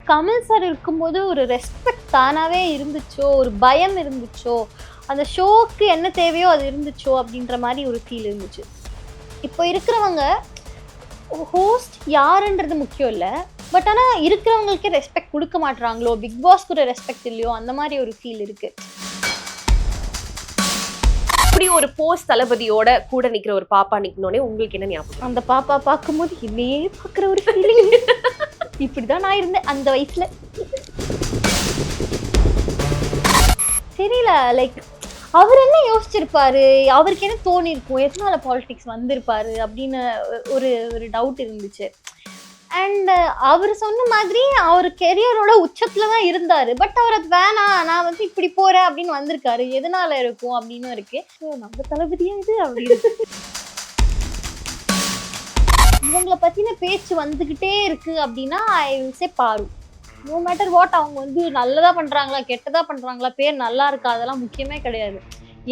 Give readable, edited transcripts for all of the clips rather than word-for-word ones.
Kamal sir இருக்கும்போது ஒரு respect தானாவே இருந்துச்சோ, ஒரு பயம் இருந்துச்சோ, அந்த ஷோக்கு என்ன தேவையோ அது இருந்துச்சோ அப்படின்ற மாதிரி ஒரு ஃபீல் இருந்துச்சு. இப்போ இருக்கிறவங்க ஹோஸ்ட் யாருன்றது முக்கியம் இல்லை, பட் ஆனால் இருக்கிறவங்களுக்கே ரெஸ்பெக்ட் கொடுக்க மாட்டுறாங்களோ, பிக் பாஸ் கூட ரெஸ்பெக்ட் இல்லையோ, அந்த மாதிரி ஒரு ஃபீல் இருக்கு. அப்படி ஒரு போஸ்ட் தளபதியோட கூட நிக்கிற ஒரு பாப்பா நிக்கணும்னே உங்களுக்கு என்ன ஞாபகம்? அந்த பாப்பா பார்க்கும்போது என்னையே பார்க்குற ஒரு ஃபீலிங். இப்படிதான் நான் இருந்தேன் அந்த வயசுல. தெரியல, லைக் அவர் என்ன யோசிச்சிருப்பாரு, அவருக்கு என்ன தோணி இருக்கும், எதனால பாலிடிக்ஸ் வந்திருப்பாரு அப்படின்னு ஒரு ஒரு டவுட் இருந்துச்சு. அண்ட் அவர் சொன்ன மாதிரி அவர் கெரியரோட உச்சத்துல தான் இருந்தாரு, பட் அவர் அது வேணாம், நான் வந்து இப்படி போறேன் அப்படின்னு வந்திருக்காரு. எதனால இருக்கும் அப்படின்னு இருக்கு. நம்ம தளபதியா இது அப்படின்னு இவங்களை பத்தின பேச்சு வந்துகிட்டே இருக்கு அப்படின்னா ஐ வில் சே பாரு. நோ மேட்டர் வாட், அவங்க வந்து நல்லதா பண்றாங்களா கெட்டதா பண்றாங்களா, பேர் நல்லா இருக்கா, அதெல்லாம் முக்கியமே கிடையாது.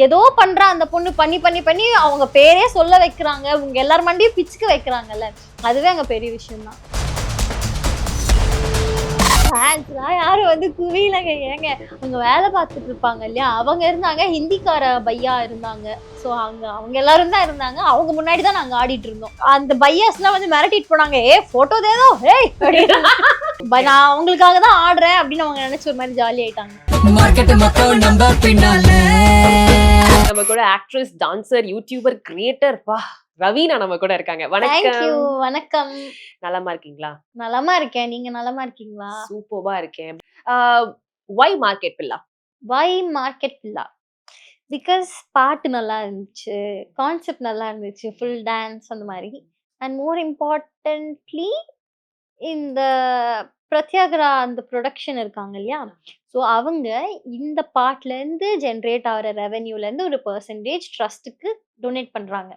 ஏதோ பண்றா அந்த பொண்ணு, பண்ணி பண்ணி பண்ணி அவங்க பேரே சொல்ல வைக்கிறாங்க, உங்க எல்லார் மண்டியும் பிச்சுக்க வைக்கிறாங்கல்ல, அதுவே அங்க பெரிய விஷயம் தான். யாரும் வந்து குவியலங்க. ஏங்க அங்க வேலை பார்த்துட்டு இருப்பாங்க இல்லையா, அவங்க இருந்தாங்க, ஹிந்திக்கார பையா இருந்தாங்க. ஸோ அவங்க எல்லாரும் தான் இருந்தாங்க. அவங்க முன்னாடி தான் நாங்க ஆடிட்டு இருந்தோம். அந்த பையாஸ்லாம் வந்து மிரட்டிட்டு போனாங்க, போட்டோ தேதோ ஏய் அப்படின்னு. நான் அவங்களுக்காக தான் ஆடுறேன் அப்படின்னு அவங்க நினைச்ச ஒரு மாதிரி ஜாலி ஆயிட்டாங்க. நம்ம கூட actress, dancer, YouTuber, creator Raveena நம்ம கூட இருக்காங்க. வணக்கம். வணக்கம். நலமா இருக்கீங்களா? நலமா இருக்கேன், நீங்க நலமா இருக்கீங்களா? சூப்பரா இருக்கேன். Why market Billa? Why market Billa because பாட்டு நல்லா இருந்துச்சு, கான்செப்ட் நல்லா இருந்துச்சு, ஃபுல் டான்ஸ் அந்த மாதிரி. அண்ட் மோர் இம்பார்ட்டன்ட்லி இந்த பிரத்யாகரா அந்த ப்ரொடக்ஷன் இருக்காங்க இல்லையா, ஸோ அவங்க இந்த பாட்டுலேருந்து ஜென்ரேட் ஆகிற ரெவென்யூலேருந்து ஒரு பர்சன்டேஜ் ட்ரஸ்ட்டுக்கு டொனேட் பண்ணுறாங்க.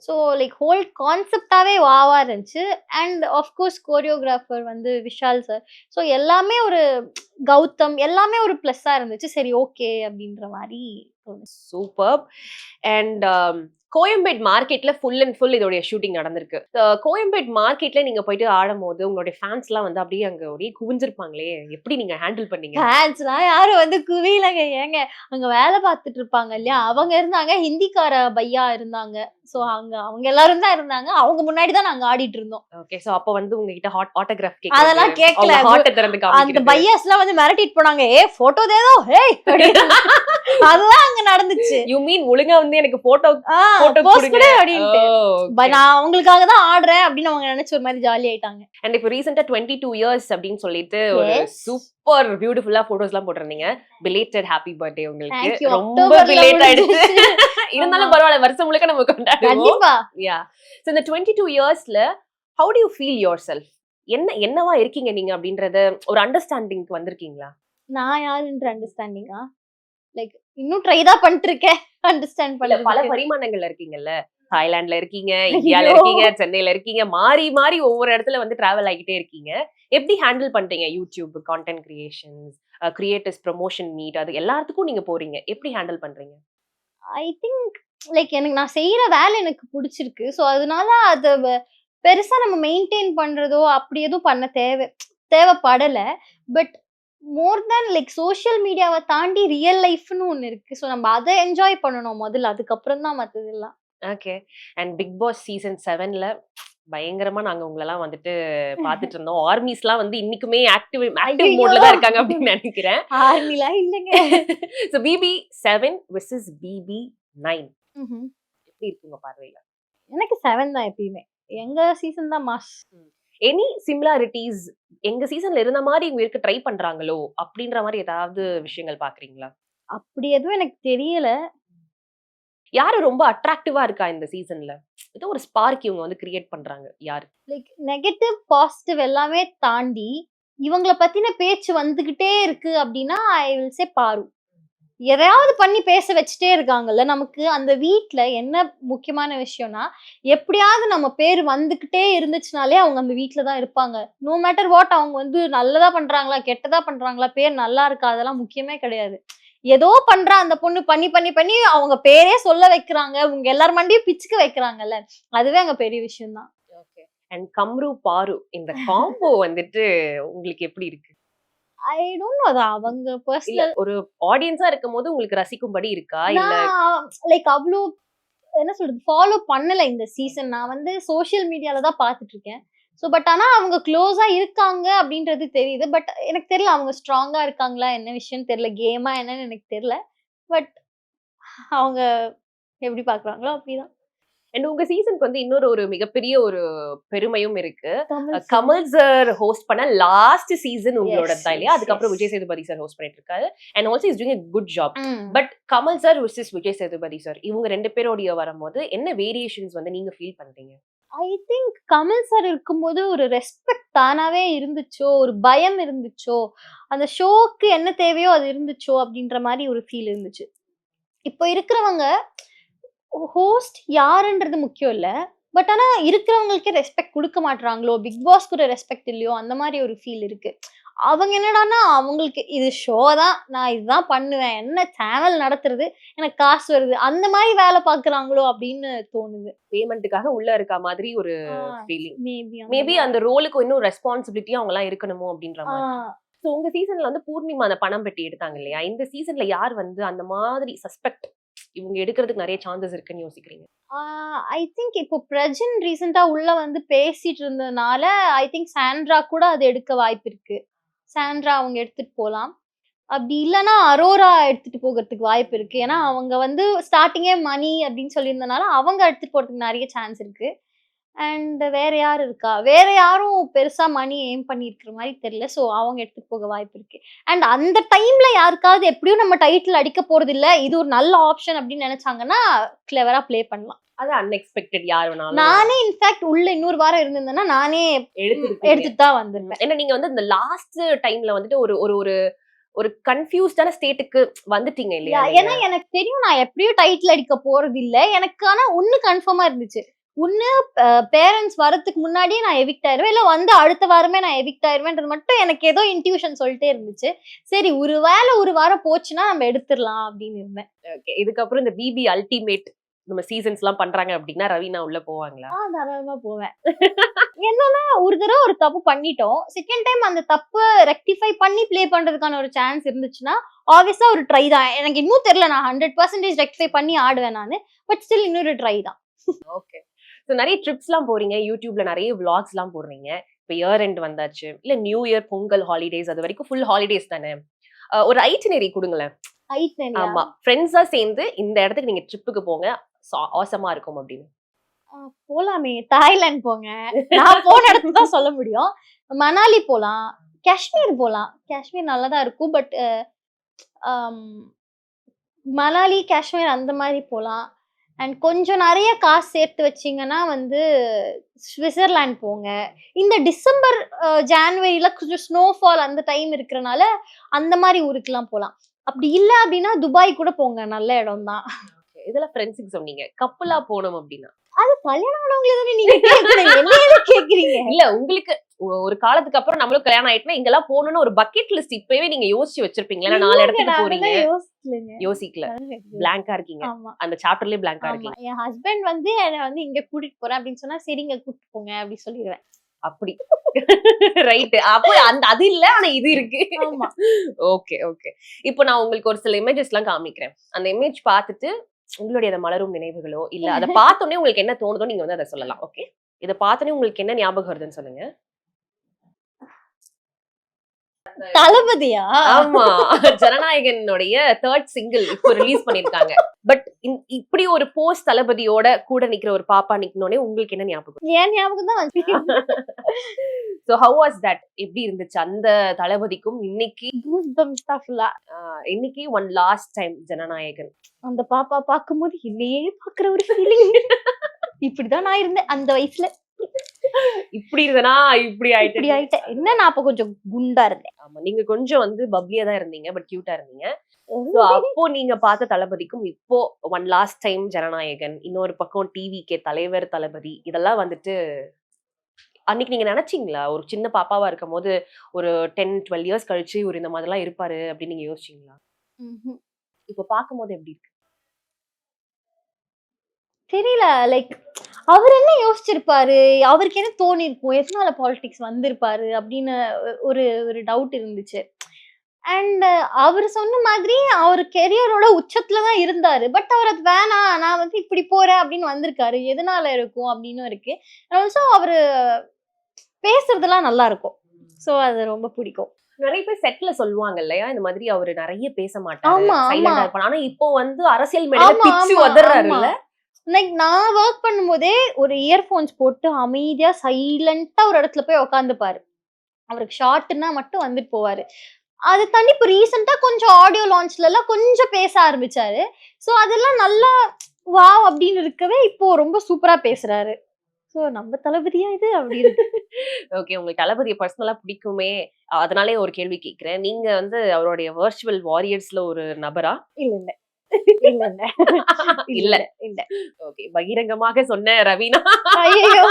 ஸோ லைக் ஹோல் கான்செப்டாகவே வாவா இருந்துச்சு. அண்ட் ஆஃப்கோர்ஸ் கோரியோகிராஃபர் வந்து விஷால் சார். ஸோ எல்லாமே ஒரு கௌதம், எல்லாமே ஒரு ப்ளஸ்ஸாக இருந்துச்சு. சரி ஓகே அப்படின்ற மாதிரி தோணுச்சு. சூப்பர். அண்ட் கோயம்பேட் மார்க்கெட்ல ஃபுல் அண்ட் ஃபுல் இதோடைய ஷூட்டிங் நடந்திருக்கு. கோயம்பேட் மார்க்கெட்ல நீங்க போயிட்டு ஆடும் போது உங்களுடைய ஃபேன்ஸ் எல்லாம் வந்து அப்படியே அங்க அப்படியே குவிஞ்சிருப்பாங்களே, எப்படி நீங்க ஹேண்டில் பண்ணீங்க? ஃபேன்ஸ்லாம் யாரும் வந்து குவியலங்க. ஏங்க அங்க வேலை பார்த்துட்டு இருப்பாங்க இல்லையா, அவங்க இருந்தாங்க, ஹிந்திக்கார பையா இருந்தாங்க. ஸோ அவங்க எல்லாரும் தான் இருந்தாங்க. அவங்க முன்னாடி தான் நாங்க ஆடிட்டு இருந்தோம். ஓகே. சோ அப்ப வந்து உங்ககிட்ட ஆட்டோகிராஃப் கேக்க அதெல்லாம் கேட்கல. அந்த பையாஸ்லாம் வந்து மிரட்டிட்டு போனாங்க, போட்டோ தேதோ ஏய் அதெல்லாம் அங்க நடந்துச்சு. யூ மீன் ஒழுங்கா வந்து எனக்கு போட்டோ போஸ்ட் கூட அப்படின்ட்டு. நான் அவங்களுக்காக தான் ஆடுறேன் அப்படின்னு அவங்க நினைச்ச ஒரு மாதிரி ஜாலி ஆயிட்டாங்க. அண்ட் இப்போ ரீசெண்டா 22 இயர்ஸ் அப்படின்னு சொல்லிட்டு ஒரு சூப்பர் பியூட்டிஃபுல்லா போட்டோஸ் எல்லாம் போட்டிருந்தீங்க. பிலேட்டட் ஹாப்பி பர்த்டே உங்களுக்கு. ரொம்ப பிலேட் ஆயிடுச்சு. இருந்தாலும் பரவாயில்ல, வருஷம் முழுக்க நம்ம கொண்டாடுவோம். கண்டிப்பா. யா. சோ இந்த 22 இயர்ஸ்ல how do you feel yourself? என்னவா இருக்கீங்க நீங்க அப்படின்றத ஒரு அண்டர்ஸ்டாண்டிங்க்கு வந்திருக்கீங்களா? நான் யாருன்ற அண்டர்ஸ்டாண்டிங்கா, லைக் இன்னும் ட்ரை தான் பண்ணிட்டு இருக்கேன் அண்டர்ஸ்டாண்ட் பண்ண. பல பரிமாணங்கள்ல இருக்கீங்கல்ல, தாய்லாந்துல இருக்கீங்க, இந்தியால இருக்கீங்க, சென்னையில இருக்கீங்க, மாறி மாறி ஒவ்வொரு இடத்துல வந்து டிராவல் ஆகிட்டே இருக்கீங்க. எப்படி ஹேண்டில் பண்றீங்க? YouTube content creations, creators promotion meet, அது எல்லாத்துக்கும் நீங்க போறீங்க, எப்படி ஹேண்டில் பண்றீங்க? ஐ திங்க் லைக் எனக்கு நான் செய்யற வேலை எனக்கு பிடிச்சிருக்கு. ஸோ அதனால அதை பெருசா நம்ம மெயின்டைன் பண்றதோ அப்படி எதுவும் பண்ண தேவைப்படலை. But more than like social மீடியாவை தாண்டி ரியல் லைஃப்னு ஒன்று இருக்கு. ஸோ நம்ம அதை என்ஜாய் பண்ணணும் முதல்ல, அதுக்கப்புறம் தான் மற்றதெல்லாம். Okay. And Bigg Boss season 7ல பயங்கரமா நாங்க உங்களெல்லாம் வந்துட்டு பாத்துட்டு இருந்தோம். ஆர்மிஸ்லாம் வந்து இன்னைக்குமே ஆக்டிவ் மோட்ல தான் இருக்காங்க அப்படின்னு நினைக்கிறேன். ஆர்மிலாம் இல்லைங்க. ஸோ BB7 vs BB9 எப்படி இருக்குங்க பார்வையில? எனக்கு 7 தான் எப்பயுமே. எங்க சீசன் தான் மாஸ். எனி சிமிலாரிட்டிஸ் எங்க சீசன்ல இருந்த மாதிரி இவங்க இருக்க ட்ரை பண்றாங்களோ அப்படின்ற மாதிரி ஏதாவது விஷயங்கள் பாக்குறீங்களா? அப்படி எதுவும் எனக்கு தெரியல. யாரு ரொம்ப அட்ராக்டிவா இருக்கா இந்த சீசன்ல? ஏதோ ஒரு ஸ்பார்க் இவங்க வந்து கிரியேட் பண்றாங்க, யாரு? லைக் நெகட்டிவ் பாசிட்டிவ் எல்லாமே தாண்டி இவங்கள பத்தின பேச்சு வந்துகிட்டே இருக்கு அப்படின்னா ஐ வில் சே பாரு. எதையாவது பண்ணி பேச வச்சுட்டே இருக்காங்கல்ல. நமக்கு அந்த வீட்ல என்ன முக்கியமான விஷயம்னா, எப்படியாவது நம்ம பேர் வந்துகிட்டே இருந்துச்சுனாலே அவங்க அந்த வீட்ல தான் இருப்பாங்க. நோ மேட்டர் வாட், அவங்க வந்து நல்லதா பண்றாங்களா கெட்டதா பண்றாங்களா, பேர் நல்லா இருக்கா, அதெல்லாம் முக்கியமே கிடையாது. ஏதோ பண்றா அந்த பொண்ணு, பண்ணி பண்ணி பண்ணி அவங்க பேரே சொல்ல வைக்கிறாங்க, உங்க எல்லார் மண்டியும் பிச்சுக்க வைக்கிறாங்கல்ல, அதுவே அங்க பெரிய விஷயம் தான். ஓகே. அண்ட் கம்ரு பாரு இந்த காம்போ வந்துட்டு உங்களுக்கு எப்படி இருக்கு? ஐ டோன்ட் நோ, அது அவங்க இல்ல பர்சனல். ஒரு ஆடியன்ஸா இருக்கும்போது உங்களுக்கு ரசிக்கும்படி இருக்கா? இல்ல நான் லைக் அவ்ளோ என்ன சொல்றது, ஃபாலோ பண்ணல இந்த சீசன். நான் வந்து சோசியல் மீடியால தான் பார்த்துட்டு இருக்கேன். ஆனா அவங்க க்ளோஸா இருக்காங்க அப்படின்றது தெரியுது. பட் எனக்கு தெரியல அவங்க ஸ்ட்ராங்கா இருக்காங்களா? என்ன விஷயம்னு தெரியல. கேமா என்னன்னு எனக்கு தெரியல. பட் அவங்க எப்படி பார்க்குறாங்களோ அப்படிதான். அண்ட் உங்க சீசனுக்கு வந்து இன்னொரு ஒரு மிகப்பெரிய ஒரு பெருமையும் இருக்கு. Tamil serial. Kamal sir host பண்ண லாஸ்ட் சீசன் உங்களோடது எஸ், தான் இல்லையா? எஸ், அதுக்கப்புறம் yes. Vijay Sethupathi sir host பண்ணிட்டு இருக்காரு. And also is doing a good job. ம். But Kamal sir versus Vijay Sethupathi sir இவங்க 2 பேரோடைய வரும்போது என்ன வேரியேஷன்ஸ் வந்து நீங்க ஃபீல் பண்றீங்க? ஐ திங்க் கமல் சார் இருக்கும்போது ஒரு ரெஸ்பெக்ட் தானாவே இருந்துச்சோ, ஒரு பயம் இருந்துச்சோ, அந்த ஷோக்கு என்ன தேவையோ அது இருந்துச்சோ அப்படின்ற மாரி ஒரு ஃபீல் இருந்துச்சு. இப்போ இருக்கிறவங்க ஹோஸ்ட் யாருன்றது முக்கியம் இல்ல. ஆனா இருக்கிறவங்களுக்கே ரெஸ்பெக்ட் குடுக்க மாட்றாங்களோ, பிக் பாஸ் கூட ரெஸ்பெக்ட் இல்லையோ, அந்த மாரி ஒரு ஃபீல் இருக்கு. அவங்க என்னடான்னா, அவங்களுக்கு இது ஷோ தான். நான் இதுதான் பண்ணுவேன். என்ன சேனல் நடத்துறது, எனக்கு காசு வருது. அந்த மாரி வேல பார்க்குறாங்களோ அப்படின்னு தோணுது. பேமெண்ட்டுக்காக உள்ள இருக்க மாதிரி ஒரு ஆ ஃபீலிங். மேபி அந்த மேபி மாரி. அந்த ரோலுக்கு இன்னும் ரெஸ்பான்சிபிலிட்டியா அவங்கலாம் இருக்கணுமோ அப்படின்ற ஆ. மாதிரி. சோ உங்க சீசன்ல வந்து பூர்ணிமா அந்த பணம் பெட்டி எடுத்தாங்க இல்லையா? இந்த சீசன்ல யார் வந்து அந்த மாதிரி சஸ்பெக்ட் இவங்க எடுக்கிறதுக்கு நெறைய சான்சஸ் இருக்குன்னு யோசிக்கிறீங்க? ஆ ஐ திங்க் இப்போ பிரஜன் ரீசென்ட்டா உள்ள வந்து பேசிட்டு இருந்ததுனால, ஐ திங்க் சாண்ட்ரா கூட அது எடுக்க வாய்ப்பு இருக்கு. சாண்ட்ரா அவங்க எடுத்துட்டு போலாம். அப்படி இல்லன்னா, அரோரா எடுத்துட்டு போகறதுக்கு வாய்ப்பு இருக்கு. ஏன்னா, அவங்க வந்து ஸ்டார்ட்டிங்கே மணி அப்படின்னு சொல்லியிருந்தனால, அவங்க எடுத்துட்டு போறதுக்கு நெறைய சான்ஸ் இருக்கு. அண்ட் வேற யார் இருக்கா? வேற யாரும் பெருசா மணி எய்ம் பண்ணியிருக்கிற மாரி தெரியல. அவங்க எடுத்துட்டு போக வாய்ப்பு இருக்கு. அண்ட் அந்த டைம்ல யாருக்காவது எப்படியும் நம்ம டைட்டில் அடிக்க போறதில்ல. இது ஒரு நல்ல ஆப்ஷன் அப்படின்னு நெனச்சாங்கன்னா, கிளவரா ப்ளே பண்ணலாம். அது அன்எக்ஸ்பெக்டட் யார் வேணாலும் நானே இன்ஃபாக்ட் உள்ள இன்னொரு வாரம் இருந்திருந்தேன்னா, நானே எடுத்திருப்பீங்க. எடுத்துட்டு தான் வந்திருப்பேன். ஏன்னா நீங்க வந்து இந்த லாஸ்ட் டைம்ல வந்துட்டு ஒரு ஒரு ஒரு ஒரு கன்ஃபியூஸ்டான ஸ்டேட்டுக்கு வந்துட்டீங்க இல்லையா நீங்க? ஏன்னா எனக்கு தெரியும் நான் எப்படியும் டைட்டில் அடிக்க போறதில்ல. எனக்கு ஆனா ஒண்ணு கன்ஃபார்மா இருந்துச்சு. ஒண்ணு பேரண்ட்ஸ் வரதுக்கு முன்னாடியே நான் எவிக்ட் ஆயிருவேன். இல்ல வந்து அடுத்த வாரமே நான் எவிக்ட் ஆயிருவேன்றது மட்டும் எனக்கு ஏதோ இன்ட்யூஷன் சொல்லிட்டே இருந்துச்சு. சரி ஒரு வேளை ஒரு வாரம் போச்சுன்னா நம்ம எடுத்துரலாம் அப்படின்னு இருந்தேன். ஓகே. இதுக்கப்புறம் இந்த பிபி அல்டிமேட் நம்ம சீசன்ஸ்லாம் பண்றாங்க அப்படின்னா, ரவீனா உள்ள போவாங்களா? தாராளமா போவேன். என்னன்னா ஒரு தடவ ஒரு தப்பு பண்ணிட்டோம். செகண்ட் டைம் அந்த தப்ப ரெக்டிஃபை பண்ணி ப்ளே பண்றதுக்கான ஒரு சான்ஸ் இருந்துச்சுன்னா, ஆப்வியஸா ஒரு ட்ரை தான். எனக்கு இன்னும் தெரியல நான் 100% ரெக்டிஃபை பண்ணி ஆடுவேன் நானு. பட் ஸ்டில் இன்னொரு ட்ரை தான். ஓகே. சோ நெறைய ட்ரிப்ஸ்லாம் போறீங்க. YouTubeல நெறைய விளாக்ஸ்லாம் போடுறீங்க. இப்ப இயர் எண்ட் வந்தாச்சு. இல்ல நியூ இயர், பொங்கல் ஹாலிடேஸ் அது வரைக்கும் ஃபுல் ஹாலிடேஸ் தானே. ஒரு ஐட்டினரி குடுங்களேன். ஐட்னரியா? ஆமா. ஃப்ரெண்ட்ஸா சேர்ந்து இந்த இடத்துக்கு நீங்க ட்ரிப்புக்கு போங்க. ஆசமா இருக்கும் அப்படின்னு. போலாமே. தாய்லாந்து போங்க. நான் போன இடத்த தான் சொல்ல முடியும். மணாலி போலாம். காஷ்மீர் போலாம். காஷ்மீர் நல்லா தான் இருக்கும். அம் மணாலி, காஷ்மீர் அந்த மாரி போலாம். அண்ட் கொஞ்சம் நெறைய காசு சேர்த்து வச்சீங்கன்னா வந்து ஸ்விட்சர்லாந்து போங்க. இந்த டிசம்பர், ஜான்வரில கொஞ்சம் ஸ்னோஃபால் அந்த டைம் இருக்கிறனால, அந்த மாரி ஊருக்குலாம் போலாம். அப்படி இல்ல அப்படின்னா, துபாய் கூட போங்க. நல்ல இடம் தான். இதெல்லாம் ஃப்ரெண்ட்ஸுக்கு சொன்னீங்க. கப்புலா போணும் அப்படின்னா. அது கல்யாணம் ஆனவங்கள தானே நீங்க கேட்கணும். என்ன எதுக்கு கேட்கிறீங்க? இல்ல உங்களுக்கு ஒரு காலத்துக்கு அப்புறம் நம்மளும் கல்யாணம் ஆயிட்டுனா இங்கெல்லாம் போகணும்னு ஒரு பக்கெட் லிஸ்ட் இப்பவே நீங்க யோசிச்சு வச்சிருப்பீங்களா? 4 இல்லங்க, இடத்துக்கு நான் போறீங்க. அதெல்லாம் யோசிக்கலங்க. யோசிக்கல. யோசிக்கல. பிளாங்கா இருக்கீங்க. ஆமா. அந்த சாப்டர்லயே பிளாங்கா ஆமா. இருக்கீங்க. என் ஹஸ்பண்ட் வந்து என்ன வந்து இங்க கூட்டிட்டு போறேன் அப்படின்னு சொன்னா, சரிங்க கூட்டிட்டு போங்க அப்படி சொல்லிருவேன். அப்படி. ரைட். அப்போ அந்த அது இல்ல. ஆனா இது இருக்கு. ஆமா. Okay, okay. இப்போ நான் உங்களுக்கு ஒரு சில இமேஜஸ்லாம் காமிக்கிறேன். அந்த இமேஜ் பார்த்துட்டு உங்களுடைய அந்த மலரும் நினைவுகளோ, இல்ல அத பார்த்தோனே உங்களுக்கு என்ன தோணுதோ நீங்க வந்து அத சொல்லலாம். ஓகே. இத பார்த்தோனே உங்களுக்கு என்ன ஞாபகம் வருதுன்னு சொல்லுங்க. தளபதியா? ஆமா. ஜனநாயகனுடைய 3rd சிங்கிள் இப்போ ரிலீஸ் பண்ணிருக்காங்க. பட் இப்படி ஒரு போஸ்ட் தளபதியோட கூட நிக்கிற ஒரு பாப்பா நிக்கனோனே உங்களுக்கு என்ன ஞாபகம்? என் ஞாபகம் தான் வந்துச்சு. So how was that? எப்படி இருந்துச்சு அந்த தளபதிக்கும் இன்னைக்கு? கூஸ் பம்ப்ஸ் தான் ஃபுல்லா. இன்னைக்கு ஒன் லாஸ்ட் டைம் ஜனநாயகன். அந்த பாப்பா பார்க்கும்போது என்னையே பார்க்குற ஒரு ஃபீலிங். இப்படிதான் நான் இருந்தேன் அந்த வயசுல. இப்படி இருந்தனா இப்படி இப்படி ஆயிட்டேன். என்ன நான் அப்ப கொஞ்சம் குண்டா இருந்தேன். ஆமா. நீங்க கொஞ்சம் வந்து பப்ளியா தான் இருந்தீங்க. பட் கியூட்டா இருந்தீங்க. சோ அப்போ நீங்க பார்த்த தளபதிக்கும் இப்போ ஒன் லாஸ்ட் டைம் ஜனநாயகன், இன்னொரு பக்கம் டிவிகே தலைவர் தளபதி இதெல்லாம் வந்துட்டு அன்னைக்கு நீங்க நினைச்சீங்களா? ஒரு சின்ன பாப்பாவா இருக்கும்போது ஒரு 10, 12 இயர்ஸ் கழிச்சு இவரு இந்த மாதிரிலாம் இருப்பாரு அப்படின்னு நீங்க யோசிச்சீங்களா? ம்ஹ்ம். இப்போ பார்க்கும்போது எப்படி இருக்கு? தெரியல. லைக் அவரு என்ன யோசிச்சிருப்பாரு? அவருக்கு என்ன தோணியிருக்கும்? எதனால பாலிடிக்ஸ் வந்திருப்பாரு? அப்படின்னு ஒரு ஒரு டவுட் இருந்துச்சு. அண்ட் அவரு சொன்ன மாதிரி அவரு கெரியரோட உச்சத்துல தான் இருந்தாரு. பட் அவர் அது வேணாம், நான் வந்து இப்படி போறேன் அப்படின்னு வந்திருக்காரு. எதனால இருக்கும் அப்படின்னும் இருக்கு. ஆல்சோ அவரு பேசுறதெல்லாம் நல்லா இருக்கும். சோ அது ரொம்ப பிடிக்கும். நிறைய பேர் செட்ல சொல்லுவாங்க இல்லையா, இந்த மாதிரி அவரு நிறைய பேச மாட்டாரு, ஆமா, ஆமா. சைலண்டா இருப்பாரு. ஆனா இப்போ வந்து அரசியல் மேடையில ஆமா, பிச்சு ஆமா, ஆமா. உதறாருல்ல. லைக் நான் வொர்க் பண்ணும்போதே ஒரு இயர்ஃபோன்ஸ் போட்டு அமைதியா சைலன்ட்டா ஒரு இடத்துல போய் உட்கார்ந்துப்பாரு. அவருக்கு ஷார்ட்ன்னா மட்டும் வந்துட்டு போவாரு. அது தாண்டி இப்ப ரீசென்ட்டா கொஞ்சம் ஆடியோ லான்ச்லலாம் கொஞ்சம் பேச ஆரம்பிச்சாரு. சோ அதெல்லாம் நல்லா வாவ்! அப்படின்னு இருக்கவே இப்போ ரொம்ப சூப்பரா பேசுறாரு. சோ நம்ம தளபதியா இது அப்படி இருக்கு. ஓகே, உங்களுக்கு தளபதிய பர்சனலா பிடிக்குமே. அதனாலயே ஒரு கேள்வி கேட்கிறேன். நீங்க வந்து அவருடைய வர்ச்சுவல் வாரியர்ஸ்ல ஒரு நபரா? இல்ல, இல்ல. இல்ல, இல்ல. இல்ல. இல்ல. ஓகே. பகிரங்கமாக சொன்ன ரவீனா. ஐயய்யோ!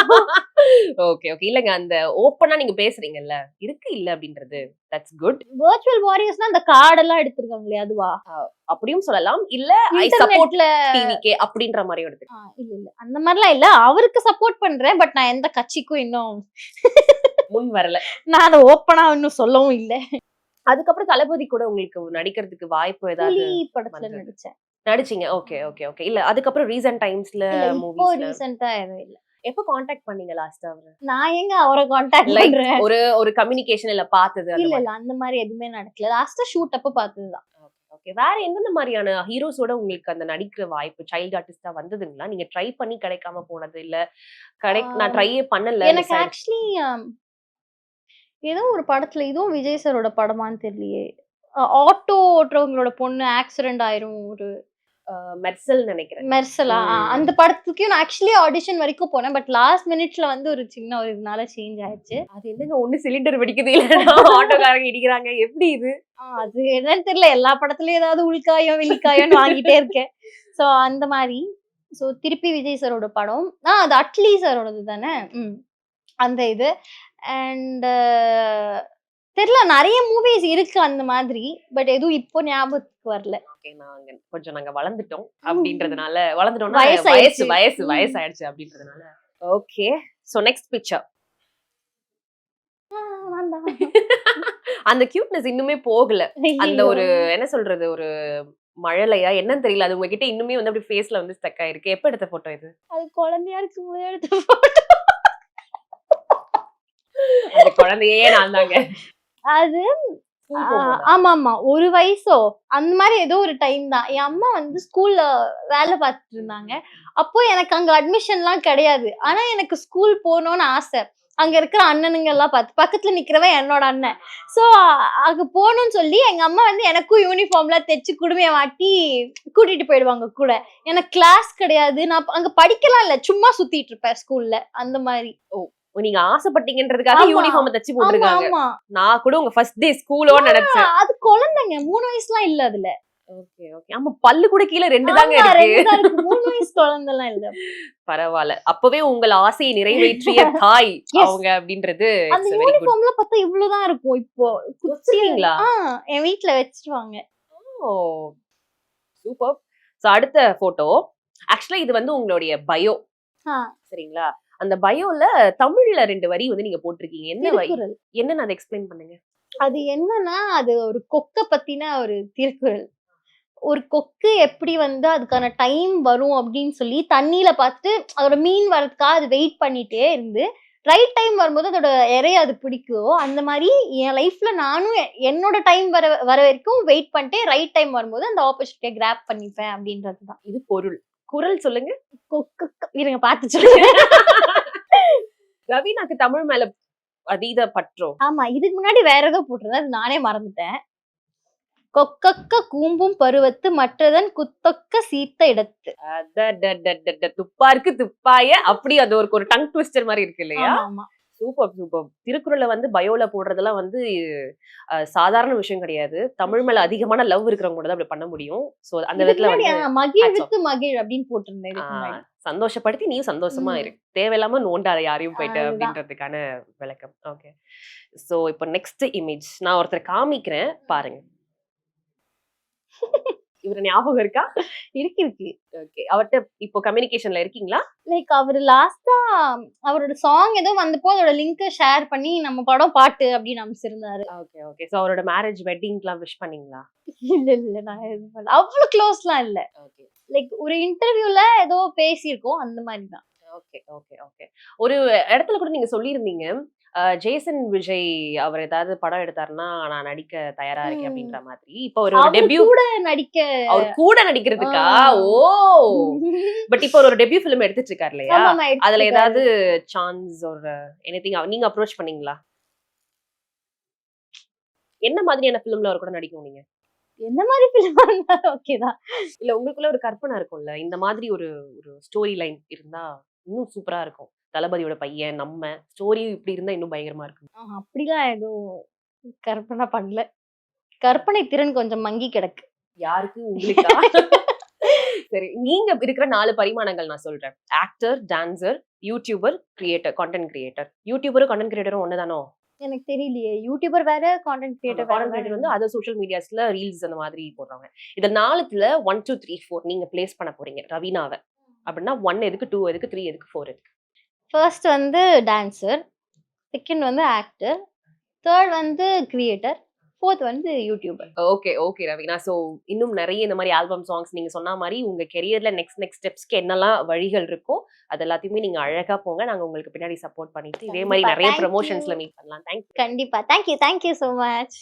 Okay, okay. இல்லங்க அந்த ஓப்பனா நீங்க பேசுறீங்கல்ல. இருக்கு இல்ல அப்படின்றது. That's good. வர்ச்சுவல் வாரியர்ஸ்னா அந்த கார்டெல்லாம் எடுத்திருக்காங்களே அதுவா? அப்படியும் சொல்லலாம். இல்ல ஐ சப்போர்ட் இன்டர்நெட்ல டிவிகே அப்படின்ற மாரியும் எடுத்து. இல்ல, இல்ல. அந்த மாரிலாம் இல்ல. அவருக்கு சப்போர்ட் பண்றேன். பட் நான் எந்த கட்சிக்கும் இன்னும் முன் வரல. நான் அத ஓப்பனா இன்னும் சொல்லவும் இல்ல. அதுக்கப்புறம் தளபதி கூட உங்களுக்கு நடிக்கிறதுக்கு வாய்ப்பு ஏதாவது புலி படத்துல வந்தது? நடிச்சேன். நடிச்சீங்க. Okay, okay, okay. இல்ல அதுக்கப்புறம் ரீசன்ட் டைம்ஸ்ல இல்ல இப்போ மூவிஸ்ல ரீசென்ட்டா எதுவும் இல்ல. எப்ப கான்டாக்ட் பண்ணீங்க லாஸ்ட்டா அவர? நான் எங்க அவர கான்டாக்ட் லைக் பண்றேன். ஒரு கம்யூனிகேஷன் இல்ல பார்த்தது அந்த இல்ல, மாதிரி. இல்ல. அந்த மாரி எதுவுமே நடக்கல. லாஸ்ட்டா ஷூட் அப்ப பார்த்ததுதான். ஓகே. வேற எந்தெந்த மாரியான ஹீரோஸோட உங்களுக்கு அந்த நடிக்கிற வாய்ப்பு சைல்ட் ஆர்டிஸ்ட்டா வந்ததுங்களா? நீங்க ட்ரை பண்ணி கிடைக்காம போனது இல்ல நான் ஆம். ட்ரையே பண்ணல எனக்கு மிஸ் ஆயிடுச்சு. ஆக்சுவலி ஏதோ ஒரு படத்துல இதுவும் விஜய் சாரோட படமான்னு தெரியலையே. ஆட்டோ ஓட்டுறவங்களோட பொண்ணு ஆக்சிடென்ட் ஆயிரும். ஒரு மெர்சல் நினைக்கிறேன். மெர்சலா? ம். அந்த படத்துக்கு நான் ஆக்சுவலி ஆடிஷன் வரைக்கும் போனேன். பட் லாஸ்ட் மினிட்ல வந்து ஒரு சின்ன ஒரு இதனால சேஞ்ச் ஆயிருச்சு. அது என்னங்க ஒண்ணு சிலிண்டர் வெடிக்குது இல்லன்னா ஆட்டோக்காரங்க இடிக்கிறாங்க. எப்படி இது? அது என்னன்னு தெரியல. எல்லா படத்துலயும் ஏதாவது உள்காயம், வெளிக்காயம்ன்னு வாங்கிட்டே இருக்கேன். சோ அந்த மாரி. சோ திருப்பி விஜய் சாரோட படம். அது அட்லி சாரோடது தானே? அந்த இது. அண்ட் தெரியல நெறைய மூவிஸ் இருக்கு அந்த மாதிரி. பட் எதுவும் இப்போ ஞாபகத்துக்கு வரல. ஓகே. நாங்க வளர்ந்துட்டோம் அப்படின்றதுனால வளர்ந்துட்டோம்னா வயசாயிருச்சு. வயசாயிடுச்சு அப்படின்றதுனால. ஓகே. So next picture. நான் தான். அந்த கியூட்னஸ் இன்னுமே போகல. அந்த ஒரு ஐயையோ! என்ன சொல்றது? ஒரு மழலையா என்னன்னு தெரியல. அது உங்ககிட்ட இன்னுமே வந்து அப்படியே ஃபேஸ்ல வந்து ஸ்டக் ஆயிருக்கு. எப்ப எடுத்த போட்டோ இது? அது குழந்தையா இருக்கும்போது எடுத்த போட்டோ. அந்த குழந்தையே நான் தாங்க. அது ஸ்கூல் போகும்போதா? ஆமாமா. 1 வயசோ, அந்த மாரி ஏதோ ஒரு டைம் தான். என் அம்மா வந்து ஸ்கூல்ல வேல பார்த்துட்டு இருந்தாங்க. அப்போ எனக்கு அங்க அட்மிஷன்லாம் கிடையாது. ஆனா எனக்கு ஸ்கூல் போணும்னு ஆசை. அங்க இருக்கிற அண்ணனுங்க எல்லாம் பக்கத்துல நிக்கிறவன் என்னோட அண்ணன். சோ அங்க போணும்னு சொல்லி எங்க அம்மா வந்து எனக்கும் யூனிஃபார்ம்லாம் தெச்சு குடுமைய மாட்டி கூட்டிட்டு போயிடுவாங்க கூட. எனக்கு கிளாஸ் கிடையாது. நான் அங்க படிக்கலாம் இல்ல. சும்மா சுத்திட்டு இருப்பேன் ஸ்கூல்ல. அந்த மாரி. நீங்க ஆசைப்பட்டீங்கன்றதுக்காக ஆமா. யூனிஃபார்ம் தச்சு ஆமா, போட்டுருக்காங்க. ஆமா. நான் கூட உங்க ஃபர்ஸ்ட் டே ஸ்கூலோன்னு நெனச்சேன். அது குழந்தைங்க. 3 வயசுலாம் இல்ல அதுல. Okay, okay. ஆமா பல்லு கூட கீழ 2 தாங்க ஆமா இருக்கு. 2 தான் இருக்கு. 3 வயசு குழந்தைலாம் இல்ல. பரவால்ல. அப்பவே உங்கள் ஆசையை நிறைவேற்றிய தாய் Yes. அவங்க அப்படின்றது அந்த இட்ஸ் வெரி குட். யூனிஃபார்ம்லாம் பார்த்தா இவ்ளோ தான் இருக்கும் இப்போ. குச்சியா வச்சிருக்கீங்களா? என் வீட்ல வச்சுருவாங்க. ஓ! சூப்பர். சோ அடுத்த போட்டோ. ஆக்சுவலா இது வந்து உங்களுடைய பயோ. ஆ சரிங்களா? அந்த பயோல தமிழ்ல 2 வரி வந்து நீங்க போட்டிருக்கீங்க. என்ன திருக்குறள். என்னன்னு அத எக்ஸ்பிளைன் பண்ணுங்க. அது என்னன்னா, அது ஒரு கொக்க பத்தின ஒரு திருக்குறள். ஒரு கொக்கு எப்படி வந்து அதுக்கான டைம் வரும் அப்படின்னு சொல்லி தண்ணீல பார்த்துட்டு அதோட மீன் வரதுக்காக அது வெயிட் பண்ணிட்டே இருந்து ரைட் டைம் வரும்போது அதோட இறைய அது பிடிக்கும். அந்த மாதிரி என் லைஃப்ல நானும் என்னோட டைம் வர வர வரைக்கும் வெயிட் பண்ணிட்டு ரைட் டைம் வரும்போது அந்த ஆப்பர்ச்சுனிட்டியை கிராப் பண்ணிப்பேன் அப்படின்றதுதான். இது பொருள். குறள் சொல்லுங்க. கொக்கு இருங்க பார்த்து சொல்லுங்க. ரவீனாக்கு தமிழ் மேல அதீத பற்றோ? ஆமா இதுக்கு முன்னாடி வேற ஏதோ போட்டிருந்தேன். அது நானே மறந்துட்டேன். கொக்கக்க கூம்பும் பருவத்து மற்றதன் குத்தொக்க சீத்த இடத்து. அடடடடட துப்பாருக்கு துப்பாய அப்படி அது ஒரு டங் ட்விஸ்டர் மாதிரி இருக்கு இல்லையா? ஆமா, ஆமா. Super, super. திருக்குறள்ல வந்து பயோல போடுறதெல்லாம் வந்து சாதாரண விஷயம் கிடையாது. தமிழ் மேல அதிகமான லவ் இருக்கிறவங்க கூட தான் அப்படி பண்ண முடியும். சோ அந்த இதுக்கு விதத்துல முன்னாடி வந்து மகிழ் hats off. வித்து மகிழ் அப்படின்னு போட்டிருந்தேன் இதுக்கு முன்னாடி. சந்தோஷப்படுத்தி நீ சந்தோஷமா ம். இரு. தேவையில்லாம நோண்டாத யாரையும் போயிட்டு அதுதான். அப்படின்றதுக்கான விளக்கம். ஓகே. சோ இப்போ நெக்ஸ்ட் இமேஜ் நான் ஒருத்தரை காமிக்கிறேன் பாருங்க. இவரு ஞாபகம் இருக்கா? இருக்கு. ஓகே. அவர்ட்ட இப்போ கம்யூனிகேஷன்ல இருக்கீங்களா? லைக் அவரு லாஸ்ட்டா அவரோட சாங் ஏதோ வந்தப்போ அதோட லிங்க்க ஷேர் பண்ணி நம்ம படம் பாட்டு அப்படின்னு அனுப்பிச்சிருந்தாரு. Okay, okay. சோ அவரோட மேரேஜ் வெட்டிங்க்குலாம் விஷ் பண்ணீங்களா? இல்ல நான் எதுவும் பண்ணல. அவ்ளோ க்ளோஸ்லாம் இல்ல. ஓகே. லைக் ஒரு இன்டர்வியூல ஏதோ பேசியிருக்கோம். அந்த மாரி தான். Okay, okay, okay. ஒரு இடத்துல கூட நீங்க சொல்லியிருந்தீங்க. ஜேசன் விஜய் அவர் ஏதாவது படம் எடுத்தாருன்னா, நான் நடிக்க தயாரா இருக்கேன் ம். அப்படின்ற மாதிரி. இப்போ ஒரு அவரு டெபியூ கூட நடிக்க அவர் கூட ஆ. நடிக்கிறதுக்கா? ஓ! பட் இப்போ ஒரு டெபியூ ஃபிலிம் எடுத்துட்டு இருக்காரு இல்லையா? ஆமாமா அதுல எடுத்துருக்காரு. ஏதாவது சான்ஸ் ஒரு எனிதிங் நீங்க அப்ரோச் பண்ணீங்களா? என்ன மாதிரியான ஃபிலிம்ல அவர் கூட நடிக்கணும் நீங்க? என்ன மாரி ஃபிலிமா இருந்தாலும் ஓகே தான். இல்ல உங்களுக்குள்ள ஒரு கற்பனை இருக்கும்ல. இந்த மாதிரி ஒரு ஒரு ஸ்டோரி லைன் இருந்தா இன்னும் சூப்பரா இருக்கும். தளபதியோட பையன், நம்ம ஸ்டோரி இப்படி இருந்தா இன்னும் பயங்கரமா இருக்கும். அப்படிலாம் எதுவும் கற்பனை பண்ணல. கற்பனை திறன் கொஞ்சம் மங்கி கிடக்கு. யாருக்கு? உங்களுக்கா? சரி. நீங்க இருக்கிற 4 பரிமாணங்கள் நான் சொல்றேன். Actor, dancer, YouTuber, creator, content creator. யூடியூபரும், கன்டென்ட் கிரியேட்டரும் ஒண்ணு தானோ? எனக்கு தெரியலையே. யூடியூபர் வேற, கான்டென்ட் ஆமா. கிரியேட்டர் வேற கன்டென்ட் கிரியேட்டர் வந்து அதர் சோசியல் மீடியாஸ்ல ரீல்ஸ் அந்த மாதிரி போடுறாங்க. இது 4த்துல 1, 2, 3, 4 நீங்க பிளேஸ் பண்ண போறீங்க ரவீனாவ. அப்படின்னா 1 எதுக்கு? 2 எதுக்கு? 3 எதுக்கு? 4 எதுக்கு? ஃபர்ஸ்ட் வந்து டான்சர், செகண்ட் வந்து ஆக்டர், தேர்ட் வந்து கிரியேட்டர், ஃபோர்த் வந்து YouTuber. Okay, okay Raveena. So இன்னும் நெறைய இந்த மாரி ஆல்பம் சாங்ஸ் நீங்க சொன்ன மாரி உங்க கரியர்ல நெக்ஸ்ட் ஸ்டெப்ஸ்க்கு என்னலாம் வழிகள் இருக்கோ, அது எல்லாத்தையுமே நீங்க அழகா போங்க. நாங்க உங்களுக்கு பின்னாடி சப்போர்ட் பண்ணிட்டு இதே மாரி கண்டிப்பா. நெறைய தேங்க் யூ. ப்ரமோஷன்ஸ்ல மீட் பண்ணலாம். Thank you. கண்டிப்பா. Thank you so much.